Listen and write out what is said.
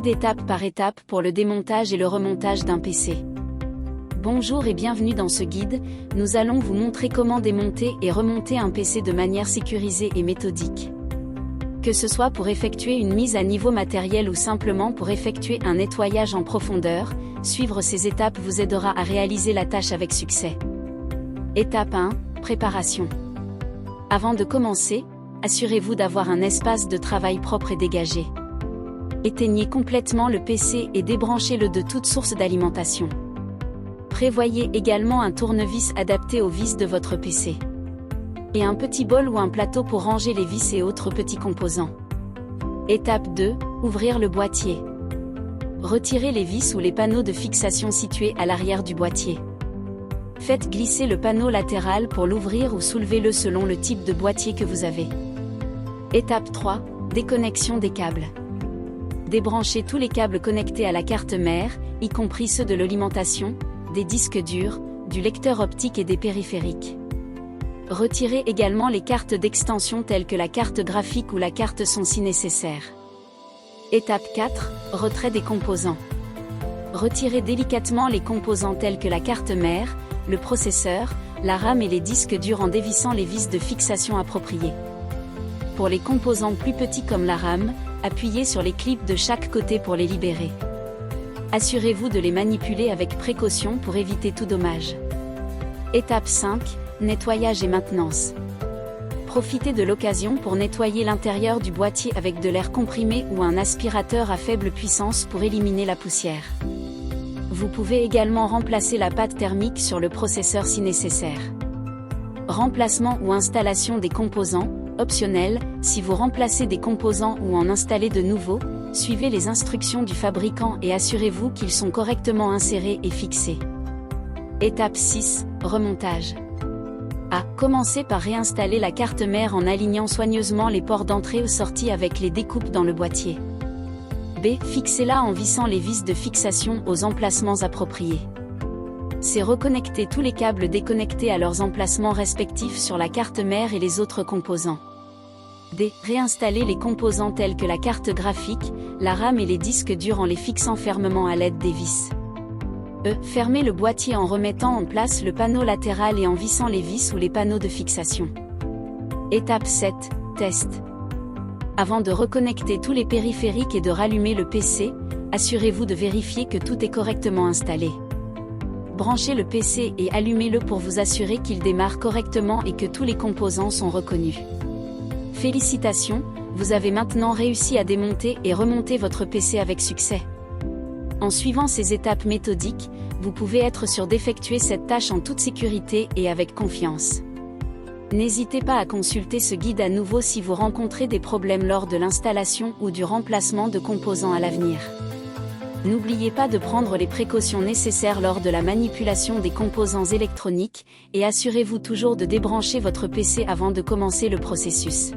guide étape par étape pour le démontage et le remontage d'un PC. Bonjour et bienvenue dans ce guide, nous allons vous montrer comment démonter et remonter un PC de manière sécurisée et méthodique. Que ce soit pour effectuer une mise à niveau matériel ou simplement pour effectuer un nettoyage en profondeur, suivre ces étapes vous aidera à réaliser la tâche avec succès. Étape 1, préparation. Avant de commencer, assurez-vous d'avoir un espace de travail propre et dégagé. Éteignez complètement le PC et débranchez-le de toute source d'alimentation. Prévoyez également un tournevis adapté aux vis de votre PC. Et un petit bol ou un plateau pour ranger les vis et autres petits composants. Étape 2, ouvrir le boîtier. Retirez les vis ou les panneaux de fixation situés à l'arrière du boîtier. Faites glisser le panneau latéral pour l'ouvrir ou soulevez-le selon le type de boîtier que vous avez. Étape 3, déconnexion des câbles. Débranchez tous les câbles connectés à la carte mère, y compris ceux de l'alimentation, des disques durs, du lecteur optique et des périphériques. Retirez également les cartes d'extension telles que la carte graphique ou la carte son si nécessaire. Étape 4, retrait des composants. Retirez délicatement les composants tels que la carte mère, le processeur, la RAM et les disques durs en dévissant les vis de fixation appropriées. Pour les composants plus petits comme la RAM, appuyez sur les clips de chaque côté pour les libérer. Assurez-vous de les manipuler avec précaution pour éviter tout dommage. Étape 5, nettoyage et maintenance. Profitez de l'occasion pour nettoyer l'intérieur du boîtier avec de l'air comprimé ou un aspirateur à faible puissance pour éliminer la poussière. Vous pouvez également remplacer la pâte thermique sur le processeur si nécessaire. Remplacement ou installation des composants, optionnel, si vous remplacez des composants ou en installez de nouveaux, suivez les instructions du fabricant et assurez-vous qu'ils sont correctement insérés et fixés. Étape 6, remontage. A. Commencez par réinstaller la carte mère en alignant soigneusement les ports d'entrée ou sortie avec les découpes dans le boîtier. B. Fixez-la en vissant les vis de fixation aux emplacements appropriés. C. Reconnectez tous les câbles déconnectés à leurs emplacements respectifs sur la carte mère et les autres composants. D. Réinstallez les composants tels que la carte graphique, la RAM et les disques durs en les fixant fermement à l'aide des vis. E. Fermez le boîtier en remettant en place le panneau latéral et en vissant les vis ou les panneaux de fixation. Étape 7, test. Avant de reconnecter tous les périphériques et de rallumer le PC, assurez-vous de vérifier que tout est correctement installé. Branchez le PC et allumez-le pour vous assurer qu'il démarre correctement et que tous les composants sont reconnus. Félicitations, vous avez maintenant réussi à démonter et remonter votre PC avec succès. En suivant ces étapes méthodiques, vous pouvez être sûr d'effectuer cette tâche en toute sécurité et avec confiance. N'hésitez pas à consulter ce guide à nouveau si vous rencontrez des problèmes lors de l'installation ou du remplacement de composants à l'avenir. N'oubliez pas de prendre les précautions nécessaires lors de la manipulation des composants électroniques et assurez-vous toujours de débrancher votre PC avant de commencer le processus.